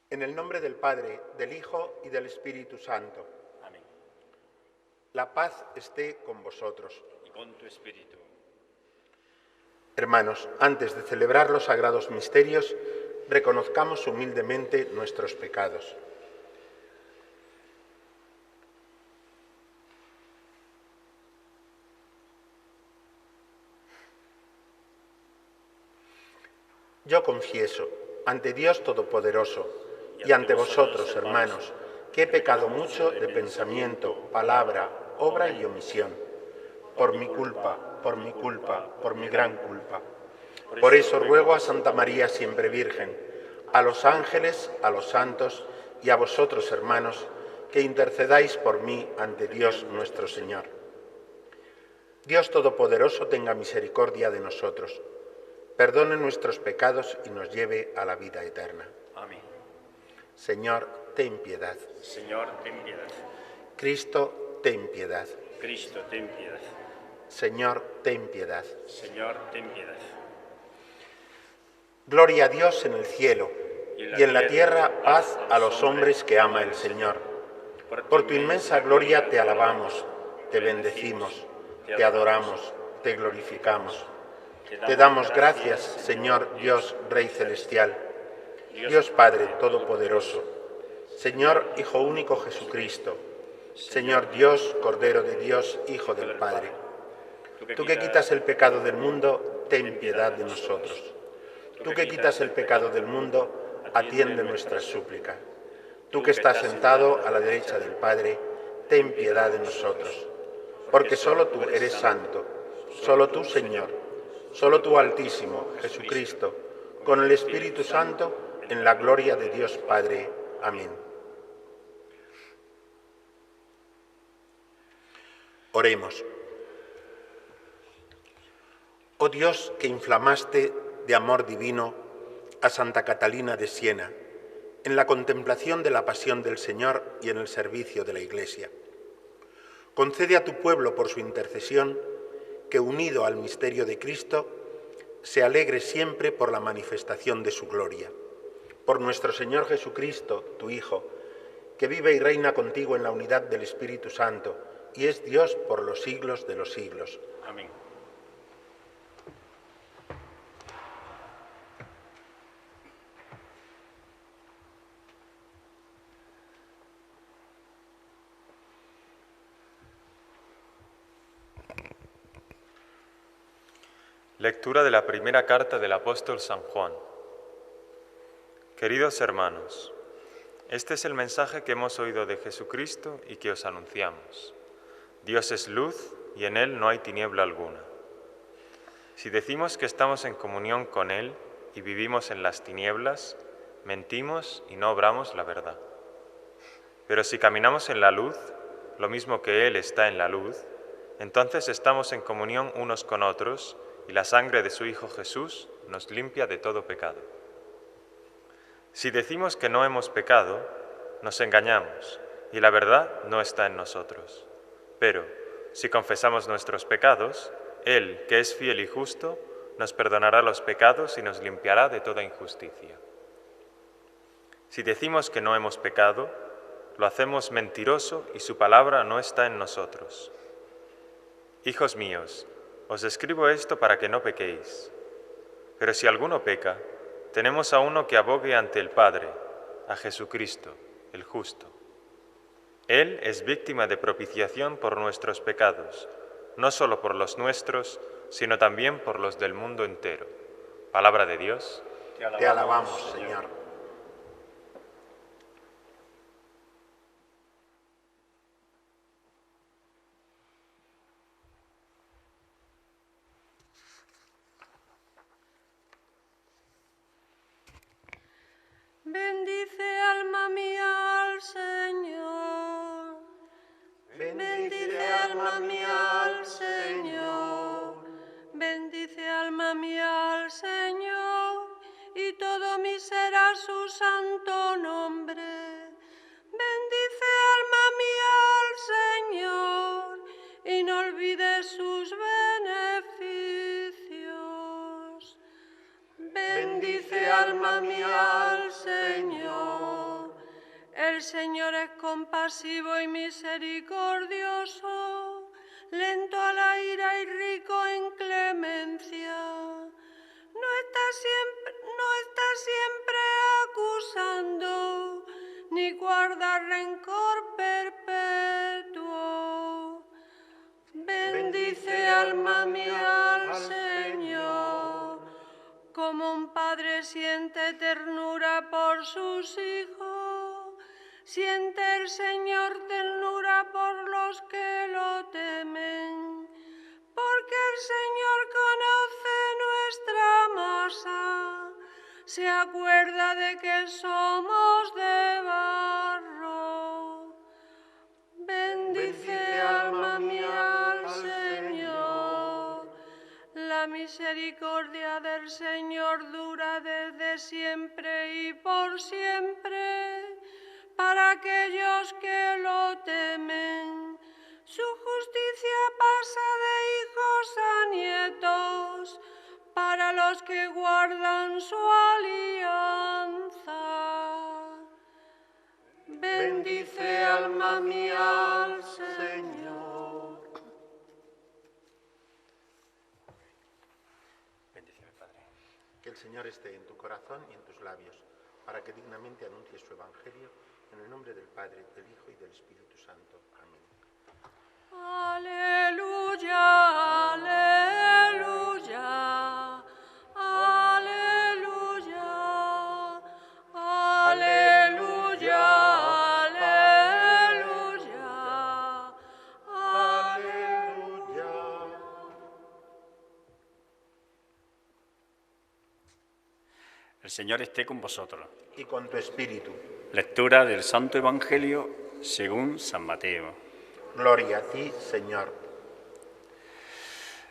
En el nombre del Padre, del Hijo y del Espíritu Santo. Amén. La paz esté con vosotros. Y con tu espíritu. Hermanos, antes de celebrar los sagrados misterios, reconozcamos humildemente nuestros pecados. Yo confieso ante Dios Todopoderoso y ante vosotros, hermanos, que he pecado mucho de pensamiento, palabra, obra y omisión. Por mi culpa, por mi gran culpa. Por eso ruego a Santa María siempre Virgen, a los ángeles, a los santos y a vosotros, hermanos, que intercedáis por mí ante Dios nuestro Señor. Dios Todopoderoso tenga misericordia de nosotros, perdone nuestros pecados y nos lleve a la vida eterna. Amén. Señor, ten piedad. Señor, ten piedad. Cristo, ten piedad. Cristo, ten piedad. Señor, ten piedad. Señor, ten piedad. Gloria a Dios en el cielo y en la tierra paz a los hombres que ama el Señor. Por tu inmensa gloria te alabamos, te bendecimos, te adoramos, te glorificamos. Te damos gracias, Señor Dios, Rey Celestial, Dios Padre Todopoderoso, Señor Hijo único Jesucristo, Señor Dios, Cordero de Dios, Hijo del Padre. Tú que quitas el pecado del mundo, ten piedad de nosotros. Tú que quitas el pecado del mundo, atiende nuestra súplica. Tú que estás sentado a la derecha del Padre, ten piedad de nosotros. Porque solo tú eres santo, solo tú, Señor, solo tú, Altísimo, Jesucristo, con el Espíritu Santo, en la gloria de Dios Padre. Amén. Oremos. Oh Dios, que inflamaste de amor divino a Santa Catalina de Siena, en la contemplación de la pasión del Señor y en el servicio de la Iglesia. Concede a tu pueblo por su intercesión que, unido al misterio de Cristo, se alegre siempre por la manifestación de su gloria. Por nuestro Señor Jesucristo, tu Hijo, que vive y reina contigo en la unidad del Espíritu Santo, y es Dios por los siglos de los siglos. Amén. Lectura de la primera carta del apóstol San Juan. Queridos hermanos, este es el mensaje que hemos oído de Jesucristo y que os anunciamos. Dios es luz y en Él no hay tiniebla alguna. Si decimos que estamos en comunión con Él y vivimos en las tinieblas, mentimos y no obramos la verdad. Pero si caminamos en la luz, lo mismo que Él está en la luz, entonces estamos en comunión unos con otros y la sangre de su Hijo Jesús nos limpia de todo pecado. Si decimos que no hemos pecado, nos engañamos y la verdad no está en nosotros. Pero si confesamos nuestros pecados, Él, que es fiel y justo, nos perdonará los pecados y nos limpiará de toda injusticia. Si decimos que no hemos pecado, lo hacemos mentiroso y su palabra no está en nosotros. Hijos míos, os escribo esto para que no pequéis. Pero si alguno peca, tenemos a uno que abogue ante el Padre, a Jesucristo, el justo. Él es víctima de propiciación por nuestros pecados, no solo por los nuestros, sino también por los del mundo entero. Palabra de Dios. Te alabamos, Señor. Bendice alma mía al Señor. Bendice alma mía al Señor. Bendice alma mía al Señor. Y todo mi ser a su santo nombre. Bendice alma mía al Señor. Y no olvides sus beneficios. Bendice alma mía al Señor. El Señor es compasivo y misericordioso, lento a la ira y rico en clemencia. No está siempre acusando, ni guarda rencor perpetuo. Bendice, alma mía, al Señor. Como un padre siente ternura por sus hijos, siente el Señor ternura por los que lo temen, porque el Señor conoce nuestra masa, se acuerda de que somos de barro. Bendice, alma mía, al Señor. La misericordia del Señor dura desde siempre y por siempre, para aquellos que lo temen. Su justicia pasa de hijos a nietos, para los que guardan su alianza. Bendice, alma mía, al Señor. Bendíceme, Padre. Que el Señor esté en tu corazón y en tus labios, para que dignamente anuncies su Evangelio, en el nombre del Padre, del Hijo y del Espíritu Santo. Amén. Aleluya, aleluya, aleluya, aleluya, aleluya, aleluya. El Señor esté con vosotros. Y con tu espíritu. Lectura del Santo Evangelio según San Mateo. Gloria a ti, Señor.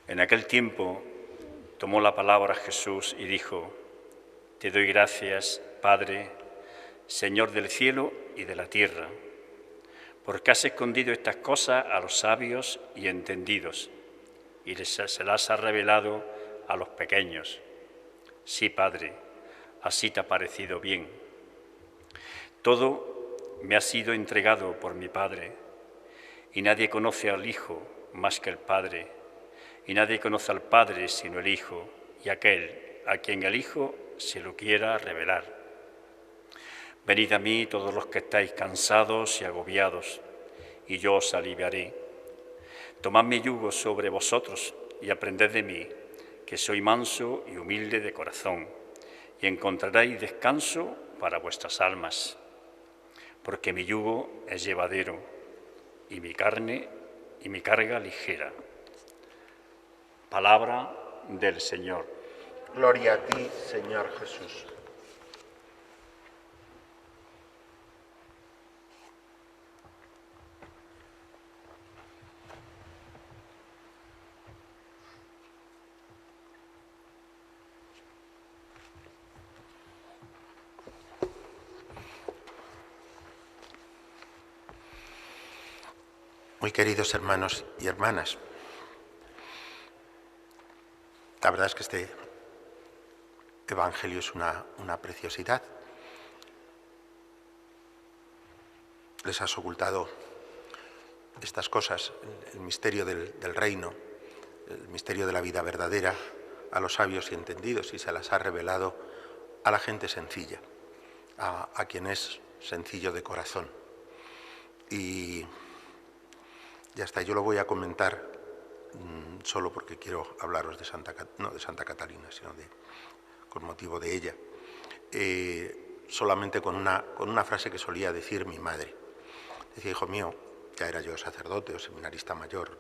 En aquel tiempo tomó la palabra Jesús y dijo: Te doy gracias, Padre, Señor del cielo y de la tierra, porque has escondido estas cosas a los sabios y entendidos, y se las has revelado a los pequeños. Sí, Padre, así te ha parecido bien. Todo me ha sido entregado por mi Padre, y nadie conoce al Hijo más que el Padre, y nadie conoce al Padre sino el Hijo, y aquel a quien el Hijo se lo quiera revelar. Venid a mí todos los que estáis cansados y agobiados, y yo os aliviaré. Tomad mi yugo sobre vosotros y aprended de mí, que soy manso y humilde de corazón, y encontraréis descanso para vuestras almas, porque mi yugo es llevadero y mi carga ligera. Palabra del Señor. Gloria a ti, Señor Jesús. Muy queridos hermanos y hermanas, la verdad es que este Evangelio es una preciosidad. Les has ocultado estas cosas, el misterio del reino, el misterio de la vida verdadera, a los sabios y entendidos, y se las ha revelado a la gente sencilla, a quien es sencillo de corazón. Y ya está, yo lo voy a comentar solo porque quiero hablaros no de Santa Catalina, sino con motivo de ella. Solamente con una frase que solía decir mi madre. Decía: hijo mío, ya era yo sacerdote o seminarista mayor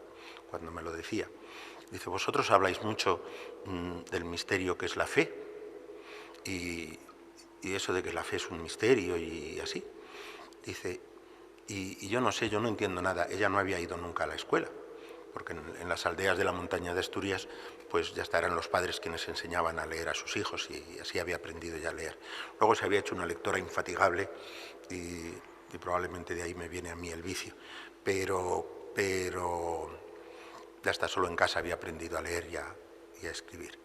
cuando me lo decía. Dice: vosotros habláis mucho del misterio que es la fe, y eso de que la fe es un misterio y así. Dice: y yo no sé, yo no entiendo nada. Ella no había ido nunca a la escuela, porque en las aldeas de la montaña de Asturias, pues ya eran los padres quienes enseñaban a leer a sus hijos, y así había aprendido ya a leer. Luego se había hecho una lectora infatigable y probablemente de ahí me viene a mí el vicio. Pero ya está, solo en casa había aprendido a leer y a escribir.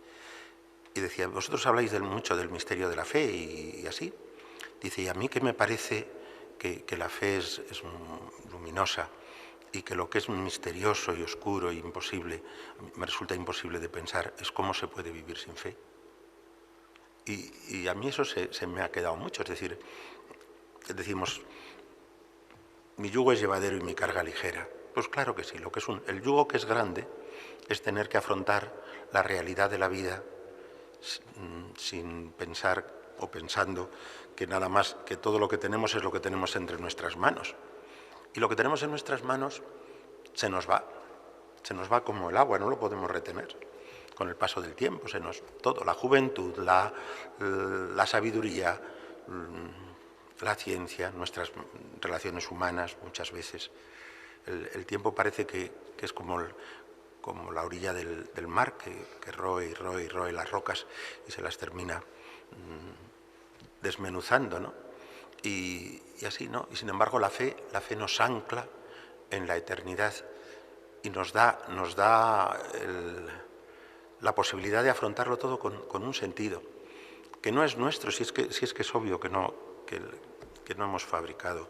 Y decía: vosotros habláis mucho del misterio de la fe y así. Dice: y a mí que me parece que la fe es luminosa y que lo que es misterioso y oscuro e imposible, me resulta imposible de pensar, es cómo se puede vivir sin fe. Y a mí eso se me ha quedado mucho, es decir, decimos, mi yugo es llevadero y mi carga ligera. Pues claro que sí, el yugo que es grande es tener que afrontar la realidad de la vida sin pensar o pensando que nada más, que todo lo que tenemos es lo que tenemos entre nuestras manos. Y lo que tenemos en nuestras manos se nos va como el agua, no lo podemos retener. Con el paso del tiempo, todo, la juventud, la sabiduría, la ciencia, nuestras relaciones humanas muchas veces. El tiempo parece que es como la orilla del mar, que roe y roe y roe las rocas y se las termina desmenuzando, ¿no? Y así, ¿no? Y sin embargo la fe nos ancla en la eternidad y nos da la posibilidad de afrontarlo todo con un sentido, que no es nuestro, si es que es obvio que no hemos fabricado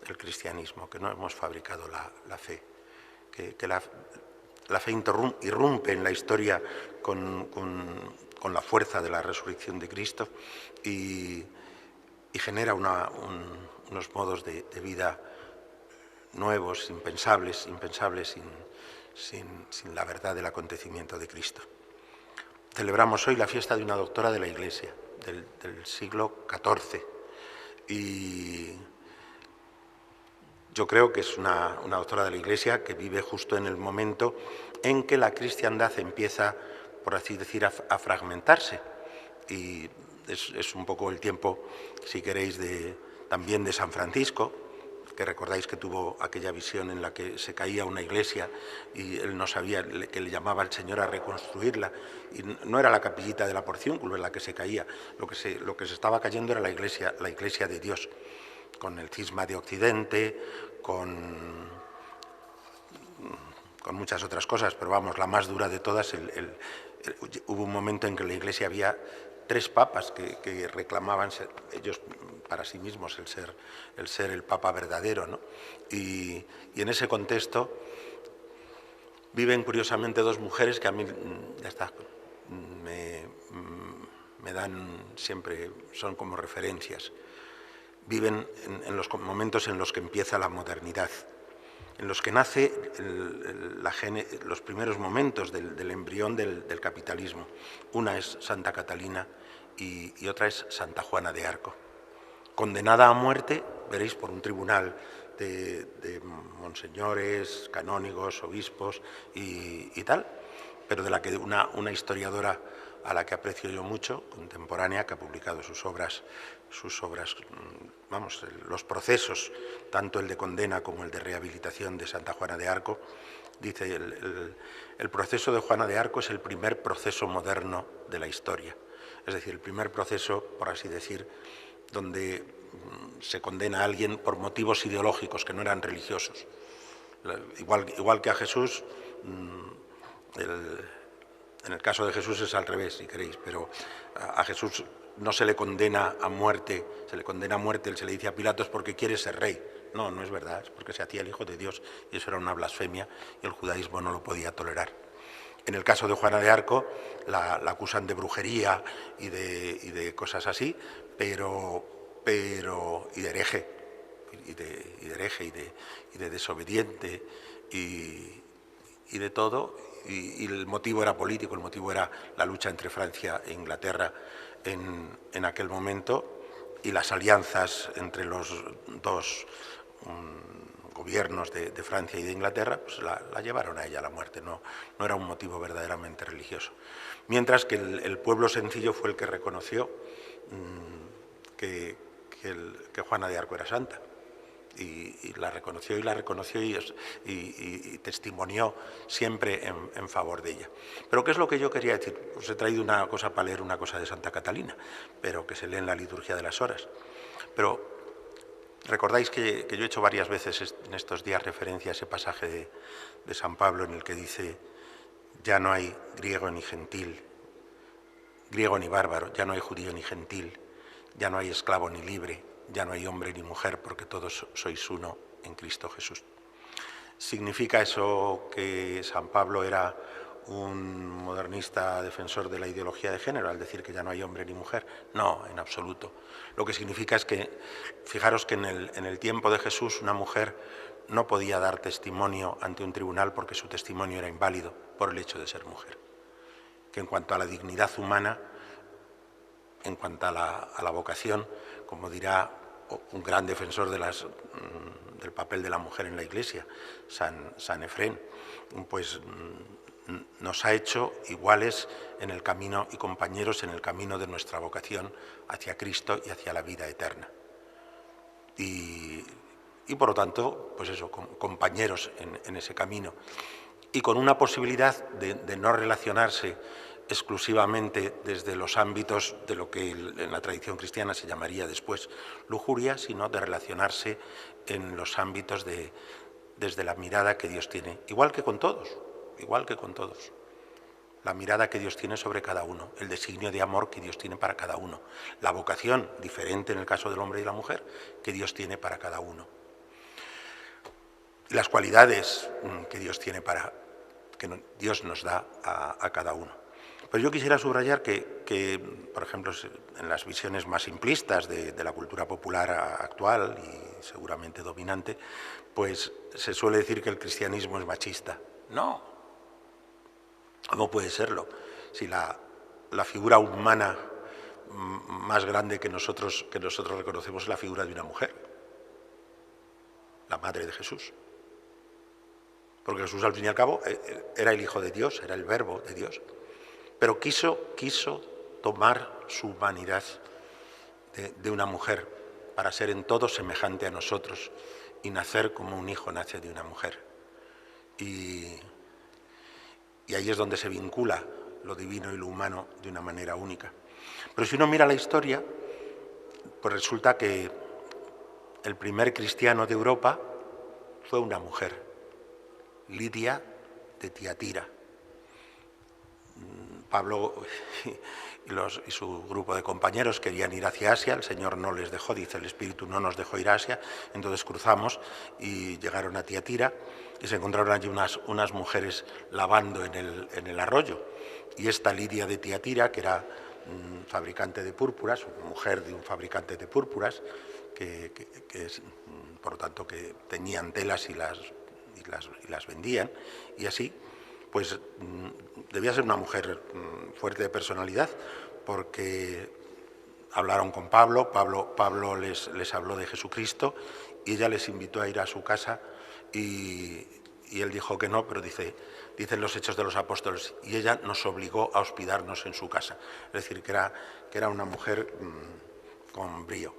el cristianismo, que no hemos fabricado la fe, que la fe irrumpe en la historia con la fuerza de la resurrección de Cristo y genera unos modos de vida nuevos, impensables sin la verdad del acontecimiento de Cristo. Celebramos hoy la fiesta de una doctora de la Iglesia del siglo XIV y yo creo que es una doctora de la Iglesia que vive justo en el momento en que la cristiandad empieza, por así decir, a fragmentarse. Y es un poco el tiempo, si queréis, también de San Francisco, que recordáis que tuvo aquella visión en la que se caía una iglesia y él no sabía, que le llamaba al Señor a reconstruirla, y no era la capillita de la Porciúnculo en la que se caía, lo que se estaba cayendo era la iglesia de Dios, con el cisma de Occidente, con muchas otras cosas, pero vamos, la más dura de todas, hubo un momento en que en la Iglesia había 3 papas que reclamaban ellos para sí mismos el ser el papa verdadero, ¿no? Y en ese contexto viven curiosamente 2 mujeres que a mí me dan siempre, son como referencias. Viven en los momentos en los que empieza la modernidad, en los que nace los primeros momentos del embrión del capitalismo. Una es Santa Catalina y otra es Santa Juana de Arco, condenada a muerte, veréis, por un tribunal de monseñores, canónigos, obispos y tal, pero de la que una historiadora a la que aprecio yo mucho, contemporánea, que ha publicado sus obras, vamos, los procesos, tanto el de condena como el de rehabilitación de Santa Juana de Arco, dice, el proceso de Juana de Arco es el primer proceso moderno de la historia, es decir, el primer proceso, por así decir, donde se condena a alguien por motivos ideológicos que no eran religiosos. Igual que a Jesús, en el caso de Jesús es al revés, si queréis, pero a Jesús no se le condena a muerte, se le le dice a Pilatos porque quiere ser rey. No, no es verdad, es porque se hacía el Hijo de Dios y eso era una blasfemia y el judaísmo no lo podía tolerar. En el caso de Juana de Arco la acusan de brujería y de cosas así, pero y de hereje, y de desobediente y de todo. Y el motivo era político, el motivo era la lucha entre Francia e Inglaterra en aquel momento y las alianzas entre los 2 gobiernos de Francia y de Inglaterra, pues la llevaron a ella a la muerte, no era un motivo verdaderamente religioso. Mientras que el pueblo sencillo fue el que reconoció que Juana de Arco era santa. Y la reconoció y testimonió siempre en favor de ella. Pero ¿qué es lo que yo quería decir? Os he traído una cosa para leer, una cosa de Santa Catalina, pero que se lee en la liturgia de las horas. Pero recordáis que yo he hecho varias veces en estos días referencia a ese pasaje de San Pablo en el que dice: ya no hay griego ni gentil, griego ni bárbaro, ya no hay judío ni gentil, ya no hay esclavo ni libre, ya no hay hombre ni mujer, porque todos sois uno en Cristo Jesús. ¿Significa eso que San Pablo era un modernista defensor de la ideología de género al decir que ya no hay hombre ni mujer? No, en absoluto. Lo que significa es que, fijaros que en el tiempo de Jesús una mujer no podía dar testimonio ante un tribunal porque su testimonio era inválido por el hecho de ser mujer. Que en cuanto a la dignidad humana, en cuanto a la vocación, como dirá un gran defensor del papel de la mujer en la Iglesia, San Efrén, pues nos ha hecho iguales en el camino y compañeros en el camino de nuestra vocación hacia Cristo y hacia la vida eterna. Y por lo tanto, pues eso, compañeros en ese camino. Y con una posibilidad de no relacionarse exclusivamente desde los ámbitos de lo que en la tradición cristiana se llamaría después lujuria, sino de relacionarse en los ámbitos desde la mirada que Dios tiene, igual que con todos, la mirada que Dios tiene sobre cada uno, el designio de amor que Dios tiene para cada uno, la vocación diferente en el caso del hombre y la mujer que Dios tiene para cada uno, las cualidades que Dios tiene que Dios nos da a cada uno. Pero yo quisiera subrayar que, por ejemplo, en las visiones más simplistas de la cultura popular actual y seguramente dominante, pues se suele decir que el cristianismo es machista. No, ¿cómo puede serlo? Si la figura humana más grande que nosotros reconocemos es la figura de una mujer, la madre de Jesús. Porque Jesús, al fin y al cabo, era el Hijo de Dios, era el Verbo de Dios. Pero quiso tomar su humanidad de una mujer para ser en todo semejante a nosotros y nacer como un hijo nace de una mujer. Y ahí es donde se vincula lo divino y lo humano de una manera única. Pero si uno mira la historia, pues resulta que el primer cristiano de Europa fue una mujer, Lidia de Tiatira. Pablo y su grupo de compañeros querían ir hacia Asia, el Señor no les dejó, dice el Espíritu no nos dejó ir a Asia, entonces cruzamos y llegaron a Tiatira y se encontraron allí unas mujeres lavando en el arroyo. Y esta Lidia de Tiatira, que era fabricante de púrpuras, mujer de un fabricante de púrpuras, que por lo tanto que teñían telas y las vendían, y así, pues debía ser una mujer fuerte de personalidad, porque hablaron con Pablo les habló de Jesucristo y ella les invitó a ir a su casa y él dijo que no, pero dicen los Hechos de los Apóstoles, y ella nos obligó a hospedarnos en su casa. Es decir, que era una mujer con brío.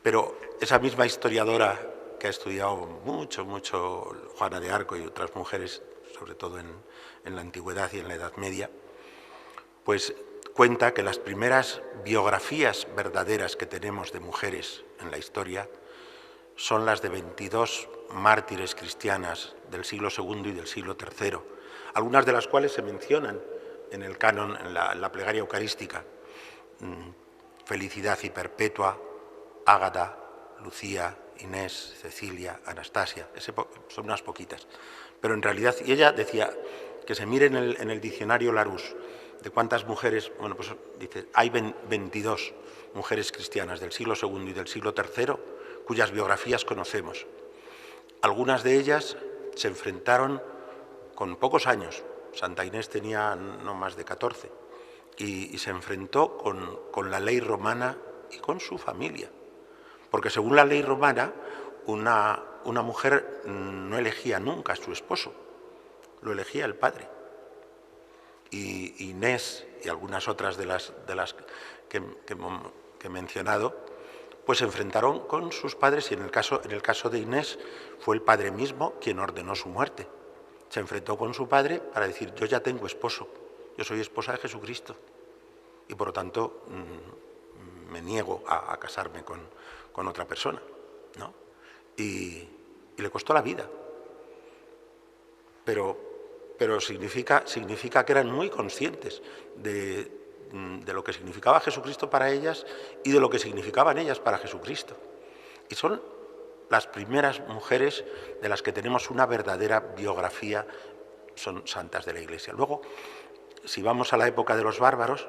Pero esa misma historiadora que ha estudiado mucho, Juana de Arco y otras mujeres, sobre todo en la antigüedad y en la Edad Media, pues cuenta que las primeras biografías verdaderas que tenemos de mujeres en la historia son las de 22 mártires cristianas del siglo II y del siglo III, algunas de las cuales se mencionan en el canon, en la plegaria eucarística: Felicidad y Perpetua, Ágata, Lucía, Inés, Cecilia, Anastasia. Son unas poquitas. Pero en realidad, y ella decía que se mire en el diccionario Larousse de cuántas mujeres, bueno, pues dice, hay 22 mujeres cristianas del siglo II y del siglo III cuyas biografías conocemos. Algunas de ellas se enfrentaron con pocos años. Santa Inés tenía no más de 14 y se enfrentó con la ley romana y con su familia. Porque según la ley romana, una mujer no elegía nunca a su esposo, lo elegía el padre. Y Inés y algunas otras de las que he mencionado, pues se enfrentaron con sus padres, y en el caso de Inés fue el padre mismo quien ordenó su muerte. Se enfrentó con su padre para decir: yo ya tengo esposo, yo soy esposa de Jesucristo y por lo tanto me niego a casarme con otra persona, ¿no? Y le costó la vida. Pero significa que eran muy conscientes de de lo que significaba Jesucristo para ellas y de lo que significaban ellas para Jesucristo. Y son las primeras mujeres de las que tenemos una verdadera biografía, son santas de la Iglesia. Luego, si vamos a la época de los bárbaros,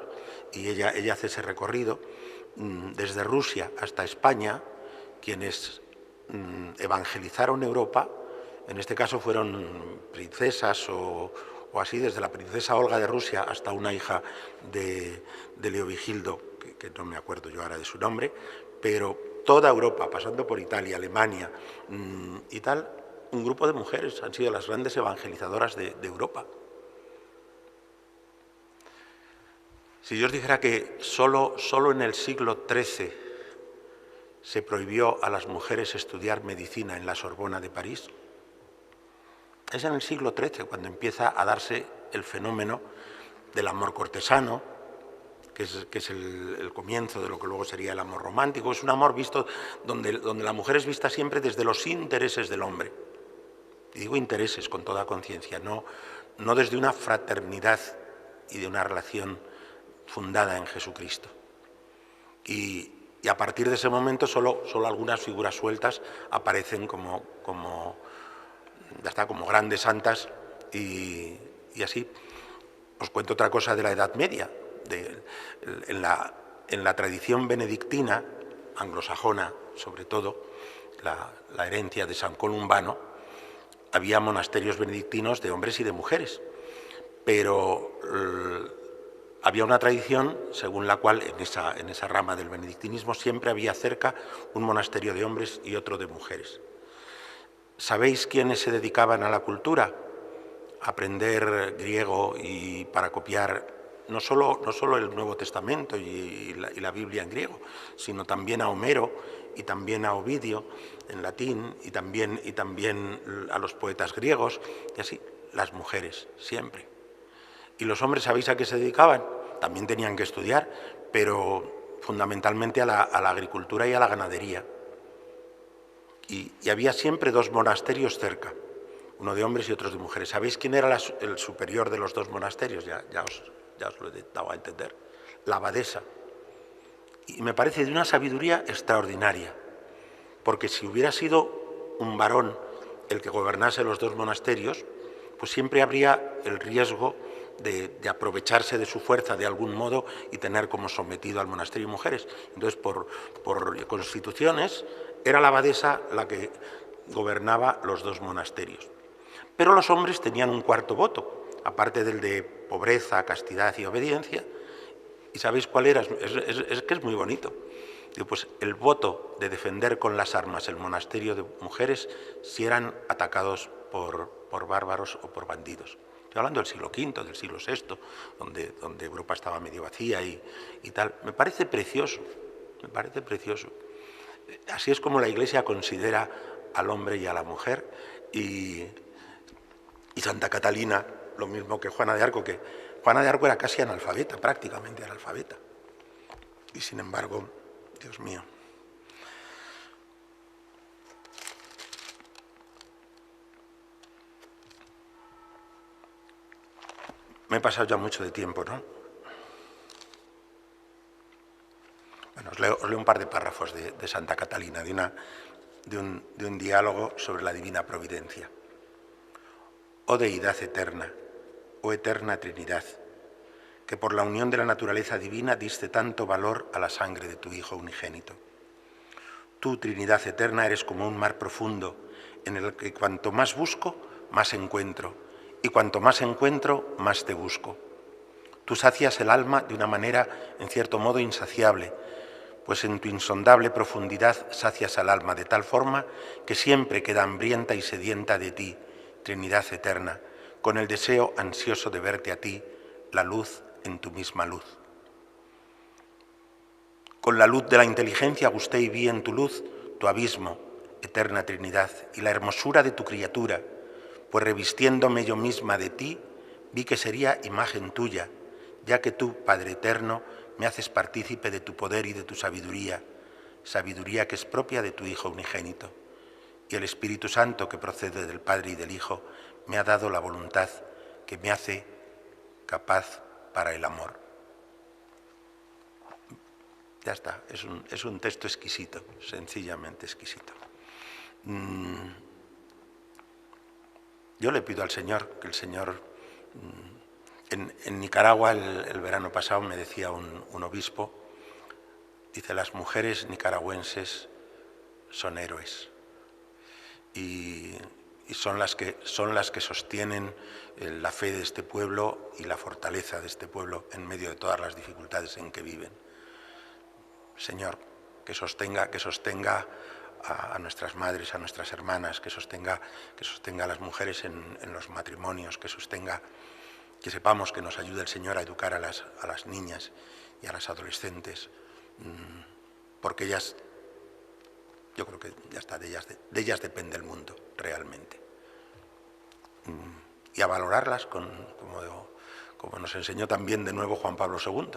y ella hace ese recorrido, desde Rusia hasta España, quienes evangelizaron Europa, en este caso fueron princesas o así, desde la princesa Olga de Rusia hasta una hija de Leovigildo, que no me acuerdo yo ahora de su nombre, pero toda Europa, pasando por Italia, Alemania y tal, un grupo de mujeres han sido las grandes evangelizadoras de Europa. Si yo os dijera que solo en el siglo XIII se prohibió a las mujeres estudiar medicina en la Sorbona de París, es en el siglo XIII cuando empieza a darse el fenómeno del amor cortesano, que es el comienzo de lo que luego sería el amor romántico. Es un amor visto donde la mujer es vista siempre desde los intereses del hombre. Y digo intereses con toda conciencia, no desde una fraternidad y de una relación fundada en Jesucristo. Y a partir de ese momento solo algunas figuras sueltas aparecen como grandes santas y así. Os cuento otra cosa de la Edad Media. En la tradición benedictina, anglosajona sobre todo, la herencia de San Columbano, había monasterios benedictinos de hombres y de mujeres, pero había una tradición según la cual en esa rama del benedictinismo siempre había cerca un monasterio de hombres y otro de mujeres. ¿Sabéis quiénes se dedicaban a la cultura? A aprender griego y para copiar no solo el Nuevo Testamento y la Biblia en griego, sino también a Homero y también a Ovidio en latín y también a los poetas griegos, y así las mujeres siempre. ¿Y los hombres sabéis a qué se dedicaban? También tenían que estudiar, pero fundamentalmente a la agricultura y a la ganadería. Y había siempre dos monasterios cerca, uno de hombres y otro de mujeres. ¿Sabéis quién era el superior de los dos monasterios? Ya os lo he dado a entender. La abadesa. Y me parece de una sabiduría extraordinaria, porque si hubiera sido un varón el que gobernase los dos monasterios, pues siempre habría el riesgo de aprovecharse de su fuerza de algún modo y tener como sometido al monasterio mujeres. Entonces, por constituciones, era la abadesa la que gobernaba los dos monasterios. Pero los hombres tenían un cuarto voto, aparte del de pobreza, castidad y obediencia. ¿Y sabéis cuál era? Es que es muy bonito. Pues el voto de defender con las armas el monasterio de mujeres si eran atacados por bárbaros o por bandidos. Estoy hablando del siglo V, del siglo VI, donde Europa estaba medio vacía y tal. Me parece precioso, me parece precioso. Así es como la Iglesia considera al hombre y a la mujer, y Santa Catalina, lo mismo que Juana de Arco, que Juana de Arco era casi analfabeta, prácticamente analfabeta. Y sin embargo, Dios mío. Me he pasado ya mucho de tiempo, ¿no? Bueno, os leo un par de párrafos de Santa Catalina, de un diálogo sobre la divina providencia. Oh deidad eterna, oh eterna Trinidad, que por la unión de la naturaleza divina diste tanto valor a la sangre de tu Hijo unigénito. Tú, Trinidad eterna, eres como un mar profundo, en el que cuanto más busco, más encuentro, y cuanto más encuentro, más te busco. Tú sacias el alma de una manera, en cierto modo, insaciable, pues en tu insondable profundidad sacias al alma de tal forma que siempre queda hambrienta y sedienta de ti, Trinidad eterna, con el deseo ansioso de verte a ti, la luz en tu misma luz. Con la luz de la inteligencia gusté y vi en tu luz tu abismo, eterna Trinidad, y la hermosura de tu criatura, pues revistiéndome yo misma de ti, vi que sería imagen tuya, ya que tú, Padre eterno, me haces partícipe de tu poder y de tu sabiduría, sabiduría que es propia de tu Hijo unigénito. Y el Espíritu Santo, que procede del Padre y del Hijo, me ha dado la voluntad que me hace capaz para el amor. Ya está, es un texto exquisito, sencillamente exquisito. Yo le pido al Señor, que el Señor... En Nicaragua el verano pasado me decía un obispo, dice, las mujeres nicaragüenses son héroes y son las que sostienen la fe de este pueblo y la fortaleza de este pueblo en medio de todas las dificultades en que viven. Señor, que sostenga a nuestras madres, a nuestras hermanas, que sostenga a las mujeres en los matrimonios, que sepamos que nos ayude el Señor a educar a las niñas y a las adolescentes, porque ellas, yo creo que ya está, de ellas depende el mundo, realmente. Y a valorarlas como nos enseñó también de nuevo Juan Pablo II,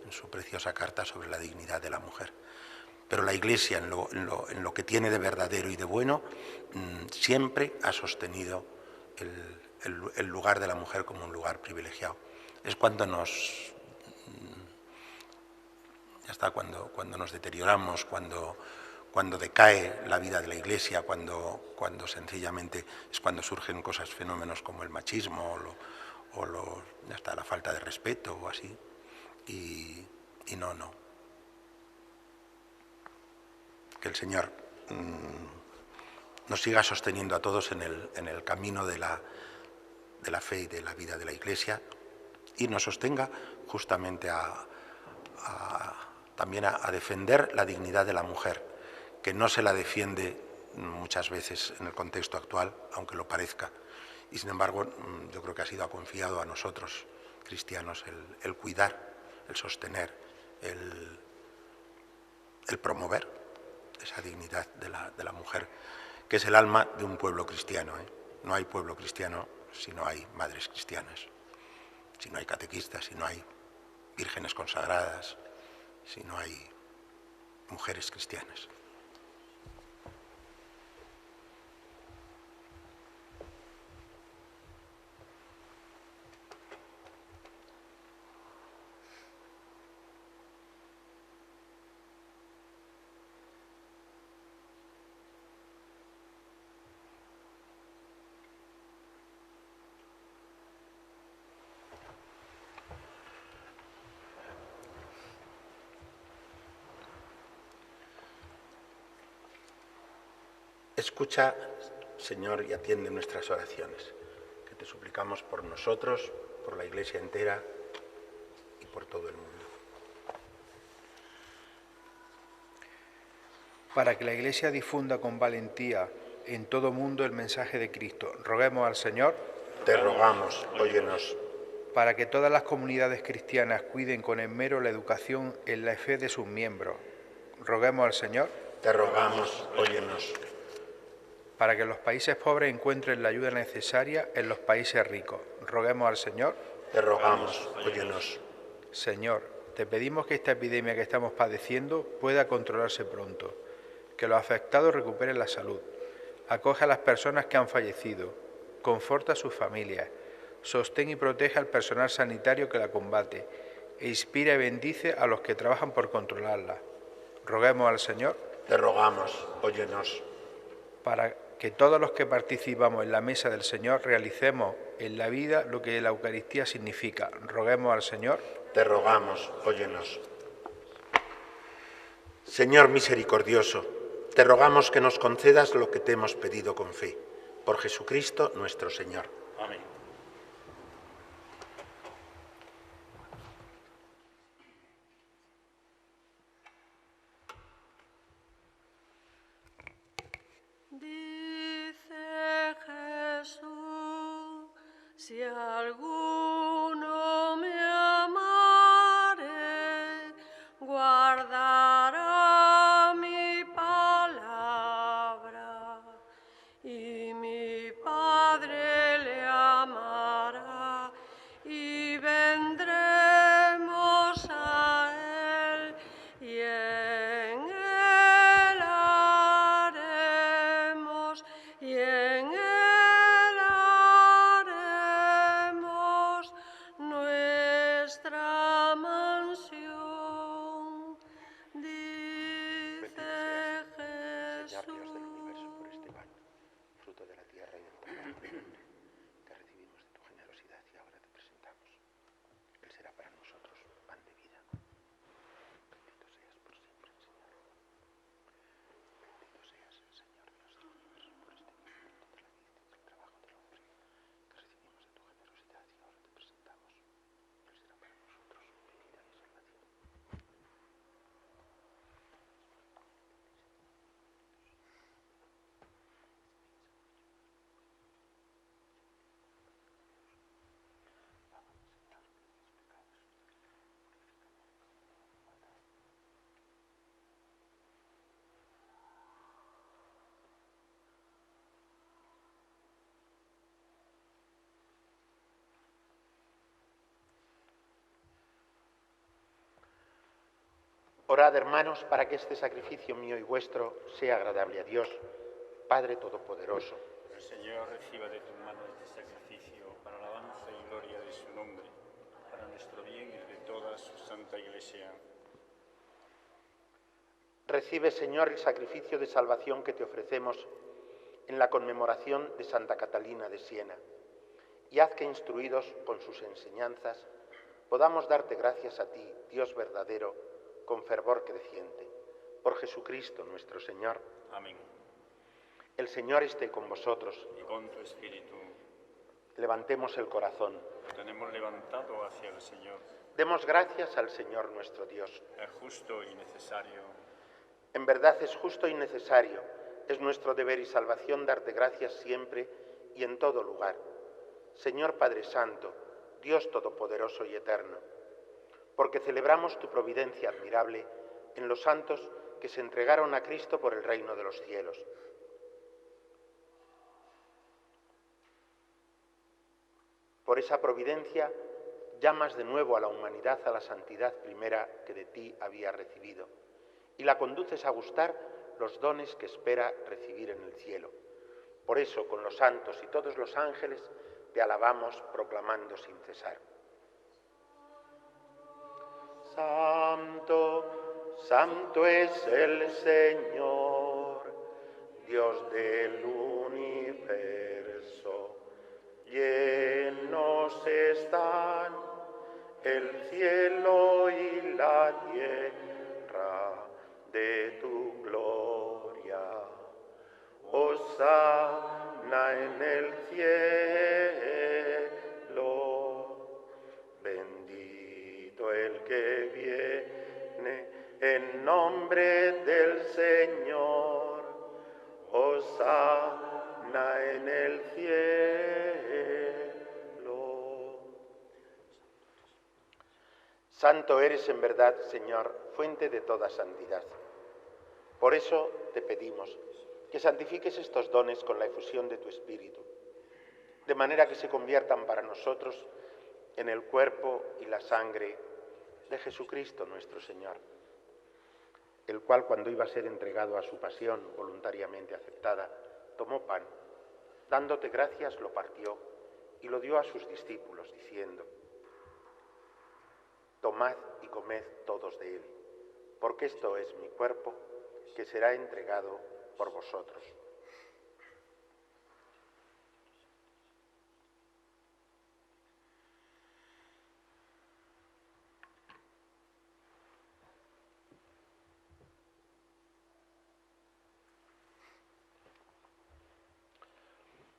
en su preciosa carta sobre la dignidad de la mujer. Pero la Iglesia, en lo que tiene de verdadero y de bueno, siempre ha sostenido el lugar de la mujer como un lugar privilegiado. Es cuando nos deterioramos, cuando decae la vida de la Iglesia, cuando sencillamente es cuando surgen fenómenos como el machismo o la falta de respeto o así. Y no. Que el Señor nos siga sosteniendo a todos en el camino de la fe y de la vida de la Iglesia y nos sostenga justamente también a defender la dignidad de la mujer, que no se la defiende muchas veces en el contexto actual, aunque lo parezca. Y sin embargo, yo creo que ha sido confiado a nosotros, cristianos, el cuidar, el sostener, el promover esa dignidad de la mujer, que es el alma de un pueblo cristiano. No hay pueblo cristiano si no hay madres cristianas, si no hay catequistas, si no hay vírgenes consagradas, si no hay mujeres cristianas. Escucha, Señor, y atiende nuestras oraciones, que te suplicamos por nosotros, por la Iglesia entera y por todo el mundo. Para que la Iglesia difunda con valentía en todo mundo el mensaje de Cristo, roguemos al Señor. Te rogamos, óyenos. Para que todas las comunidades cristianas cuiden con esmero la educación en la fe de sus miembros, roguemos al Señor. Te rogamos, óyenos. Para que los países pobres encuentren la ayuda necesaria en los países ricos, roguemos al Señor. Te rogamos, óyenos. Señor, te pedimos que esta epidemia que estamos padeciendo pueda controlarse pronto, que los afectados recuperen la salud, acoge a las personas que han fallecido, conforta a sus familias, sostén y protege al personal sanitario que la combate e inspira y bendice a los que trabajan por controlarla. Roguemos al Señor. Te rogamos, óyenos. Para que todos los que participamos en la mesa del Señor realicemos en la vida lo que la Eucaristía significa. Roguemos al Señor. Te rogamos, óyenos. Señor misericordioso, te rogamos que nos concedas lo que te hemos pedido con fe. Por Jesucristo nuestro Señor. Amén. Dice Jesús, si alguno me amare, guardará mi palabra, y mi Padre le amará, y vendremos a él, y en él haremos Orad, hermanos, para que este sacrificio mío y vuestro sea agradable a Dios, Padre Todopoderoso. El Señor reciba de tus manos este sacrificio para alabanza y gloria de su nombre, para nuestro bien y el de toda su santa Iglesia. Recibe, Señor, el sacrificio de salvación que te ofrecemos en la conmemoración de Santa Catalina de Siena, y haz que, instruidos con sus enseñanzas, podamos darte gracias a ti, Dios verdadero, con fervor creciente. Por Jesucristo nuestro Señor. Amén. El Señor esté con vosotros. Y con tu espíritu. Levantemos el corazón. Lo tenemos levantado hacia el Señor. Demos gracias al Señor nuestro Dios. Es justo y necesario. En verdad es justo y necesario. Es nuestro deber y salvación darte gracias siempre y en todo lugar. Señor Padre Santo, Dios Todopoderoso y Eterno, porque celebramos tu providencia admirable en los santos que se entregaron a Cristo por el reino de los cielos. Por esa providencia llamas de nuevo a la humanidad a la santidad primera que de ti había recibido y la conduces a gustar los dones que espera recibir en el cielo. Por eso, con los santos y todos los ángeles, te alabamos proclamando sin cesar. Santo, santo es el Señor, Dios del universo. Llenos están el cielo y la tierra de tu gloria. Hosana en el cielo, bendito el que viene en nombre del Señor. Hosana en el cielo. Santo eres en verdad, Señor, fuente de toda santidad. Por eso te pedimos que santifiques estos dones con la efusión de tu Espíritu, de manera que se conviertan para nosotros en el cuerpo y la sangre de Jesucristo nuestro Señor, el cual, cuando iba a ser entregado a su pasión voluntariamente aceptada, tomó pan, dándote gracias, lo partió y lo dio a sus discípulos, diciendo: tomad y comed todos de él, porque esto es mi cuerpo, que será entregado por vosotros.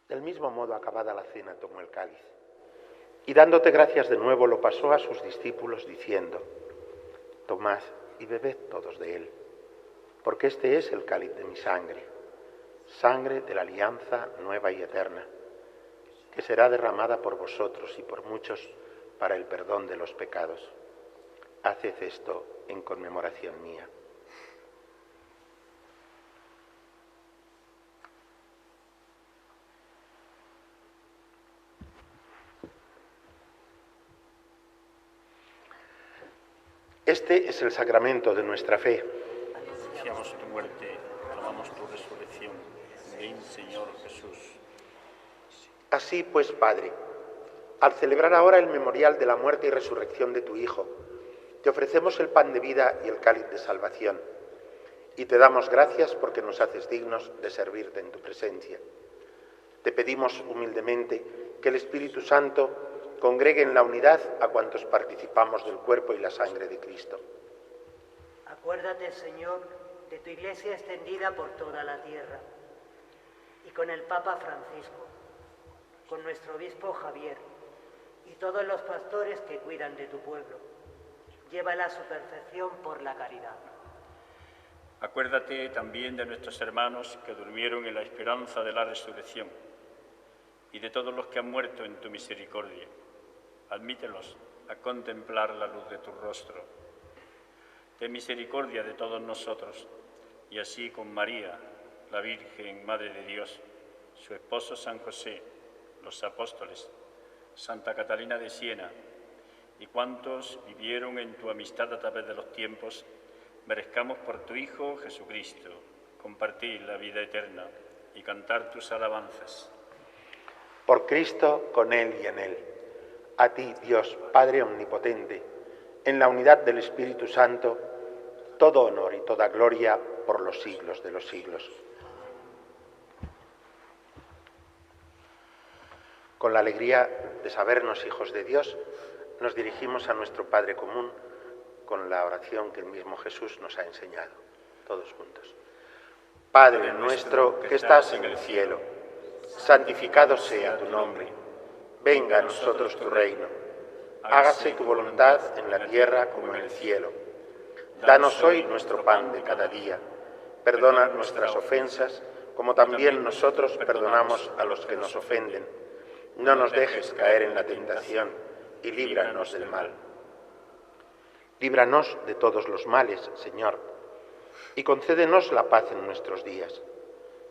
Del mismo modo, acabada la cena, tomó el cáliz y, dándote gracias de nuevo, lo pasó a sus discípulos, diciendo: tomad y bebed todos de él, porque este es el cáliz de mi sangre, sangre de la alianza nueva y eterna, que será derramada por vosotros y por muchos para el perdón de los pecados. Haced esto en conmemoración mía. Este es el sacramento de nuestra fe. Anunciamos tu muerte, proclamamos tu resurrección. Ven, Señor Jesús. Así pues, Padre, al celebrar ahora el memorial de la muerte y resurrección de tu Hijo, te ofrecemos el pan de vida y el cáliz de salvación, y te damos gracias porque nos haces dignos de servirte en tu presencia. Te pedimos humildemente que el Espíritu Santo congregue en la unidad a cuantos participamos del cuerpo y la sangre de Cristo. Acuérdate, Señor, de tu Iglesia extendida por toda la tierra, y con el Papa Francisco, con nuestro obispo Javier, y todos los pastores que cuidan de tu pueblo. Llévala a su perfección por la caridad. Acuérdate también de nuestros hermanos que durmieron en la esperanza de la resurrección, y de todos los que han muerto en tu misericordia. Admítelos a contemplar la luz de tu rostro. Ten misericordia de todos nosotros, y así con María, la Virgen, Madre de Dios, su esposo San José, los apóstoles, Santa Catalina de Siena, y cuantos vivieron en tu amistad a través de los tiempos, merezcamos por tu Hijo Jesucristo compartir la vida eterna y cantar tus alabanzas. Por Cristo, con Él y en Él. A ti, Dios, Padre omnipotente, en la unidad del Espíritu Santo, todo honor y toda gloria por los siglos de los siglos. Con la alegría de sabernos hijos de Dios, nos dirigimos a nuestro Padre común con la oración que el mismo Jesús nos ha enseñado. Todos juntos. Padre nuestro que estás en el cielo, santificado sea tu nombre. Venga a nosotros tu reino. Hágase tu voluntad en la tierra como en el cielo. Danos hoy nuestro pan de cada día. Perdona nuestras ofensas, como también nosotros perdonamos a los que nos ofenden. No nos dejes caer en la tentación y líbranos del mal. Líbranos de todos los males, Señor, y concédenos la paz en nuestros días,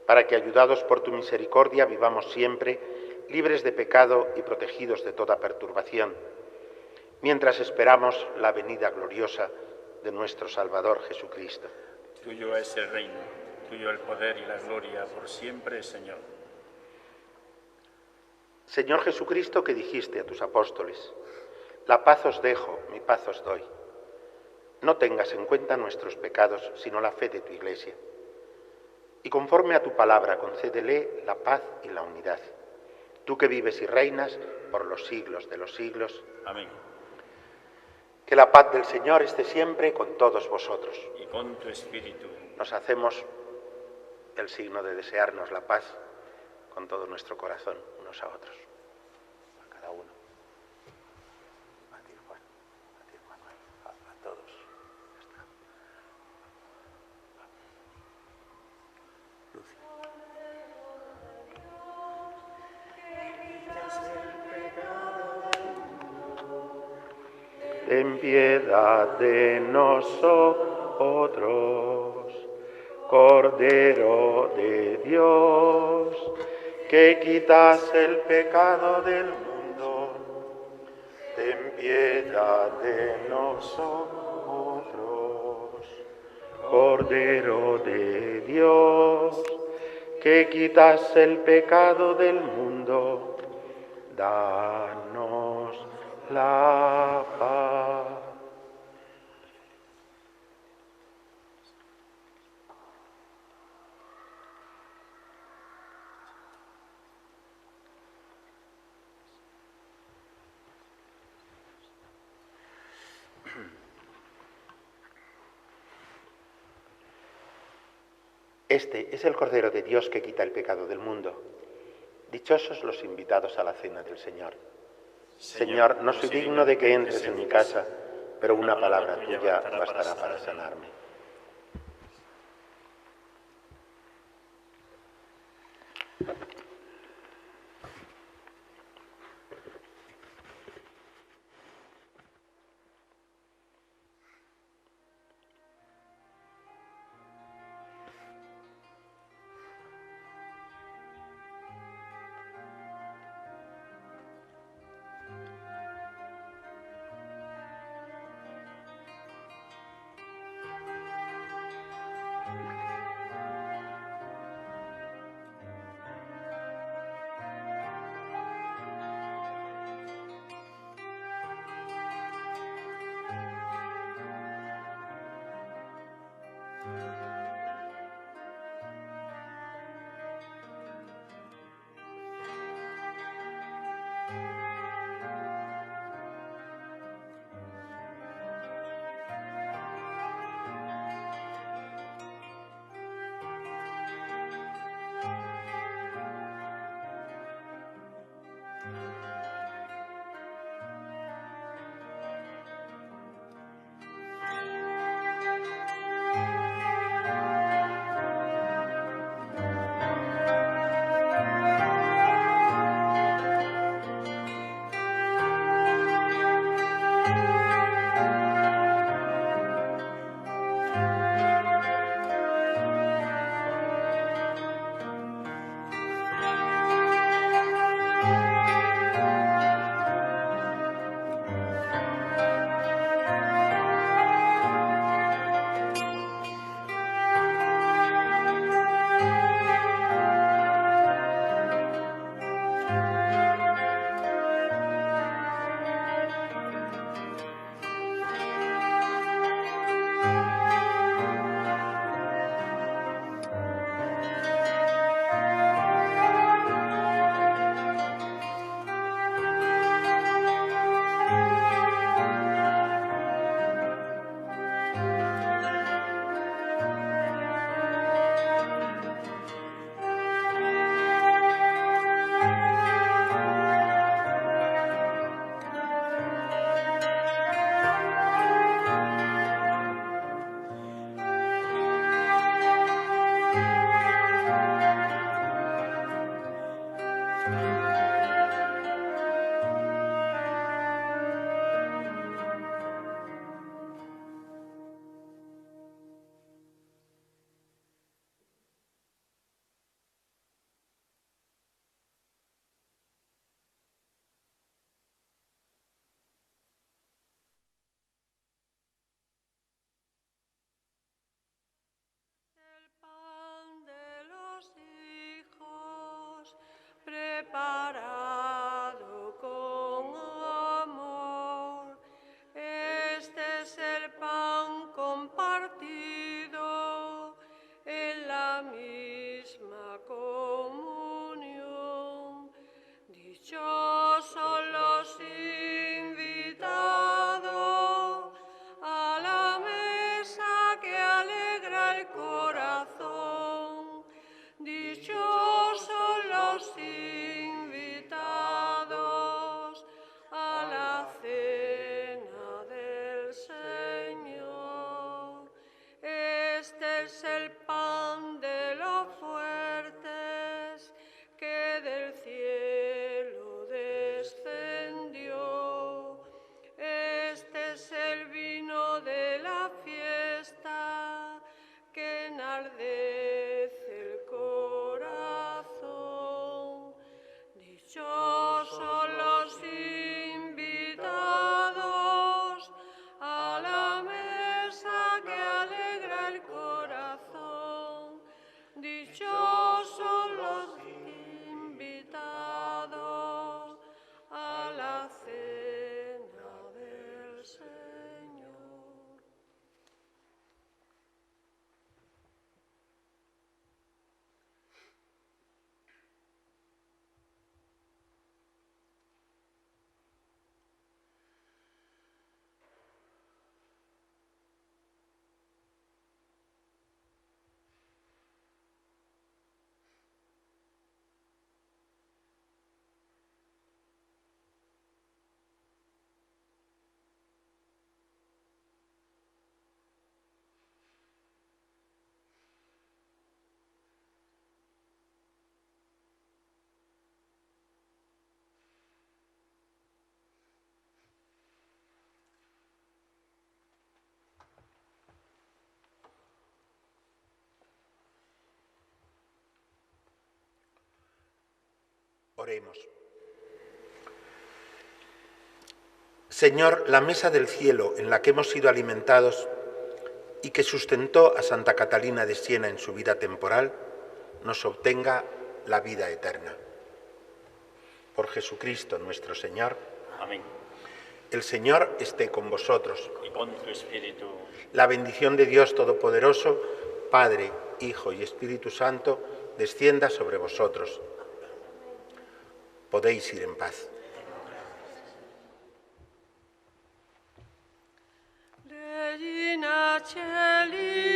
para que, ayudados por tu misericordia, vivamos siempre libres de pecado y protegidos de toda perturbación, mientras esperamos la venida gloriosa de nuestro Salvador Jesucristo. Tuyo es el reino, tuyo el poder y la gloria por siempre, Señor. Señor Jesucristo, que dijiste a tus apóstoles: la paz os dejo, mi paz os doy. No tengas en cuenta nuestros pecados, sino la fe de tu Iglesia. Y conforme a tu palabra, concédele la paz y la unidad. Tú que vives y reinas por los siglos de los siglos. Amén. Que la paz del Señor esté siempre con todos vosotros. Y con tu espíritu. Nos hacemos el signo de desearnos la paz con todo nuestro corazón, unos a otros. A cada uno. A ti, Juan. A ti, Manuel. A todos. Ya está. Lucia. Ten piedad de nosotros, Cordero de Dios, que quitas el pecado del mundo. Ten piedad de nosotros, Cordero de Dios, que quitas el pecado del mundo. Danos la paz. Este es el Cordero de Dios que quita el pecado del mundo. Dichosos los invitados a la cena del Señor. Señor, no soy digno de que entres en mi casa, pero una palabra tuya bastará para sanarme. Oremos. Señor, la mesa del cielo en la que hemos sido alimentados y que sustentó a Santa Catalina de Siena en su vida temporal, nos obtenga la vida eterna. Por Jesucristo nuestro Señor. Amén. El Señor esté con vosotros. Y con tu espíritu. La bendición de Dios Todopoderoso, Padre, Hijo y Espíritu Santo, descienda sobre vosotros. Podéis ir en paz. Regina Celi